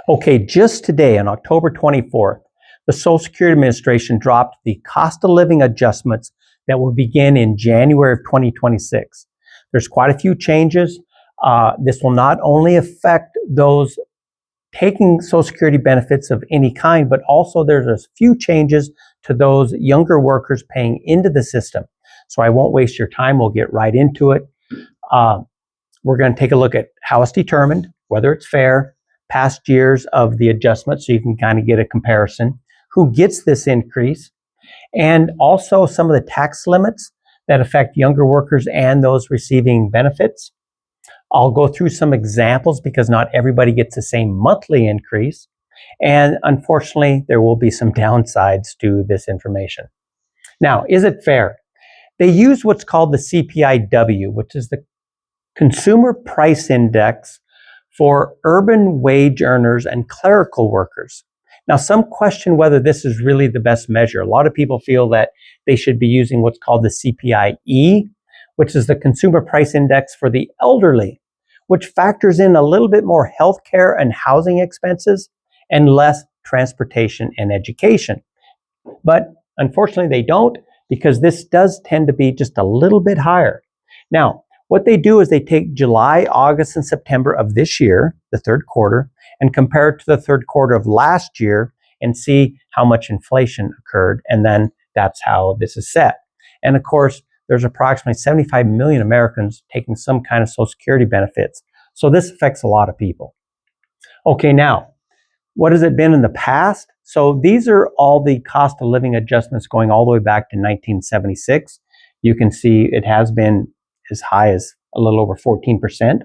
Okay, just today on October 24th, the Social Security Administration dropped the cost of living adjustments that will begin in January of 2026. There's quite a few changes. This will not only affect those taking Social Security benefits of any kind, but also there's a few changes to those younger workers paying into the system. So I won't waste your time. We'll get right into it. We're going to take a look at how it's determined, whether it's fair, past years of the adjustment, so you can kind of get a comparison, who gets this increase, and also some of the tax limits that affect younger workers and those receiving benefits. I'll go through some examples because not everybody gets the same monthly increase. And unfortunately, there will be some downsides to this information. Now, is it fair? They use what's called the CPIW, which is the Consumer Price Index for urban wage earners and clerical workers. Now, some question whether this is really the best measure. A lot of people feel that they should be using what's called the CPIE, which is the Consumer Price Index for the elderly, which factors in a little bit more healthcare and housing expenses and less transportation and education. But unfortunately, they don't, because this does tend to be just a little bit higher. Now, what they do is they take July, August, and September of this year, the third quarter, and compare it to the third quarter of last year and see how much inflation occurred. And then that's how this is set. And of course, there's approximately 75 million Americans taking some kind of Social Security benefits. So this affects a lot of people. Okay, now, what has it been in the past? So these are all the cost of living adjustments going all the way back to 1976. You can see it has been as high as a little over 14%.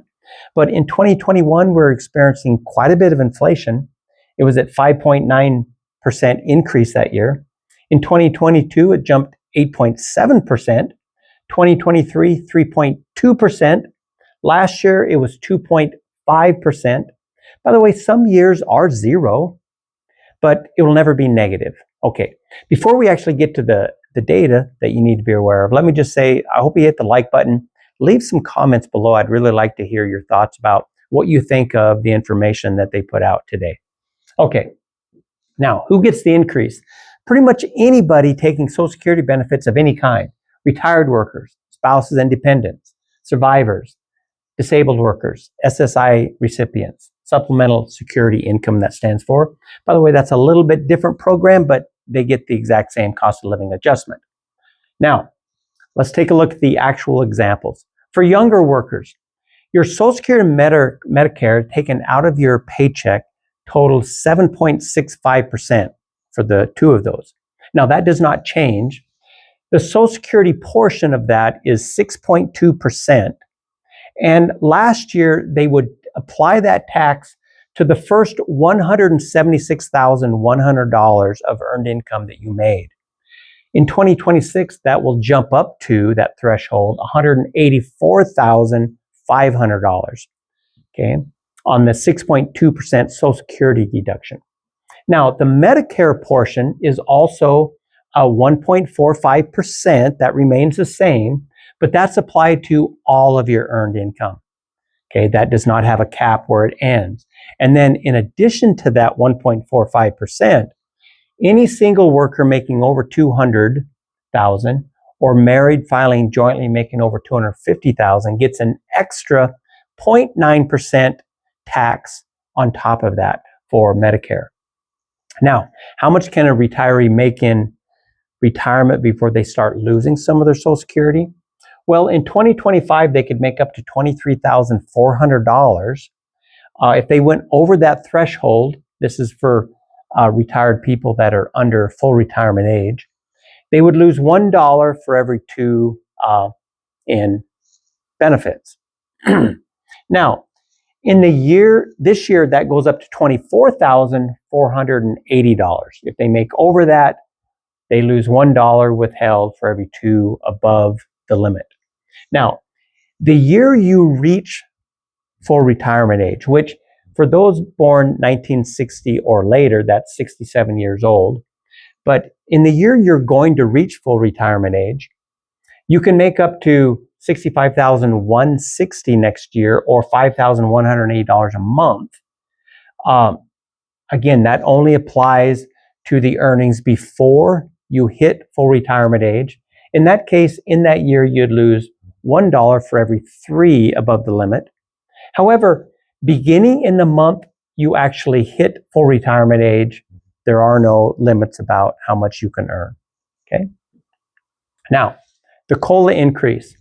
But in 2021, we're experiencing quite a bit of inflation. It was at 5.9% increase that year. In 2022, it jumped 8.7%. 2023, 3.2%. Last year, it was 2.5%. By the way, some years are zero, but it will never be negative. Okay, before we actually get to the data that you need to be aware of, let me just say, I hope you hit the like button. Leave some comments below. I'd really like to hear your thoughts about what you think of the information that they put out today. Okay, now, who gets the increase? Pretty much anybody taking Social Security benefits of any kind. Retired workers, spouses and dependents, survivors, disabled workers, SSI recipients, Supplemental Security Income that stands for. By the way, that's a little bit different program, but they get the exact same cost of living adjustment. Now, let's take a look at the actual examples. For younger workers, your Social Security and Medicare taken out of your paycheck totals 7.65% for the two of those. Now, that does not change. The Social Security portion of that is 6.2%. And last year, they would apply that tax to the first $176,100 of earned income that you made. In 2026, that will jump up to that threshold, $184,500, okay, on the 6.2% Social Security deduction. Now, the Medicare portion is also 1.45%. That remains the same, but that's applied to all of your earned income. Okay, that does not have a cap where it ends. And then in addition to that 1.45%, any single worker making over $200,000 or married filing jointly making over $250,000 gets an extra 0.9% tax on top of that for Medicare. Now, how much can a retiree make in retirement before they start losing some of their Social Security? Well, in 2025, they could make up to $23,400. If they went over that threshold, this is for retired people that are under full retirement age, they would lose $1 for every $2 in benefits. Now, in this year, that goes up to $24,480. If they make over that, they lose $1 withheld for every $2 above the limit. Now, the year you reach full retirement age, which for those born 1960 or later, that's 67 years old. But in the year you're going to reach full retirement age, you can make up to $65,160 next year or $5,180 a month. again, that only applies to the earnings before you hit full retirement age. In that case, in that year, you'd lose $1 for every 3 above the limit. However, beginning in the month you actually hit full retirement age, there are no limits about how much you can earn. Okay. Now, the COLA increase.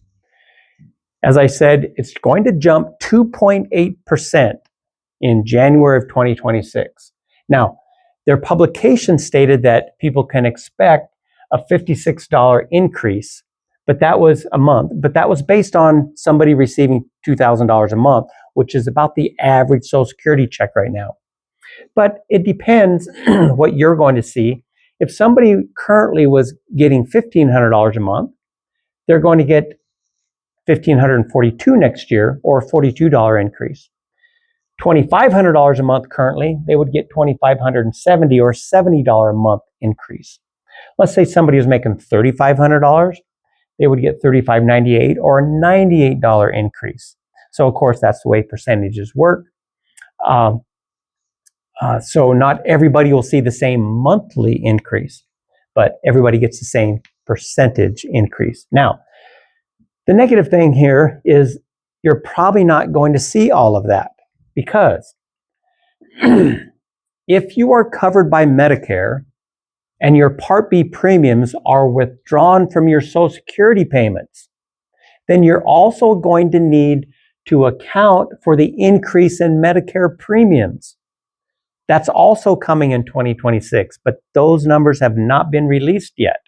As I said, it's going to jump 2.8% in January of 2026. Now, their publication stated that people can expect a $56 increase, but that was a month. But that was based on somebody receiving $2,000 a month, which is about the average Social Security check right now. But it depends what you're going to see. If somebody currently was getting $1,500 a month, they're going to get $1,542 next year, or a $42 increase. $2,500 a month currently, they would get $2,570 or $70 a month increase. Let's say somebody was making $3,500, they would get $3,598 or a $98 increase. So of course, that's the way percentages work. So not everybody will see the same monthly increase, but everybody gets the same percentage increase. Now, the negative thing here is you're probably not going to see all of that, because if you are covered by Medicare and your Part B premiums are withdrawn from your Social Security payments, then you're also going to need to account for the increase in Medicare premiums. That's also coming in 2026, but those numbers have not been released yet.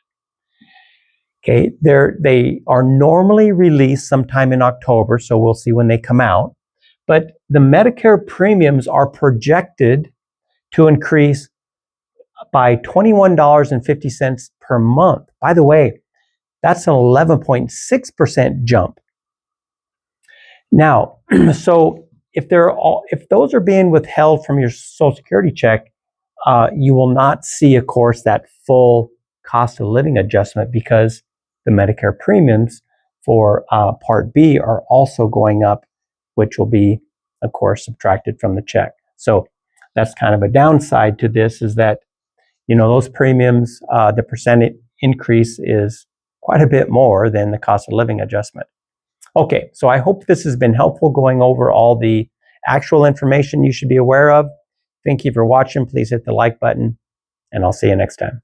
Okay, they are normally released sometime in October, so we'll see when they come out. But the Medicare premiums are projected to increase by $21.50 per month. By the way, that's an 11.6% jump. Now, so if those are being withheld from your Social Security check, you will not see, of course, that full cost of living adjustment, because the Medicare premiums for Part B are also going up, which will be, of course, subtracted from the check. So that's kind of a downside to this, is that, you know, those premiums, the percent increase is quite a bit more than the cost of living adjustment. Okay, so I hope this has been helpful, going over all the actual information you should be aware of. Thank you for watching. Please hit the like button, and I'll see you next time.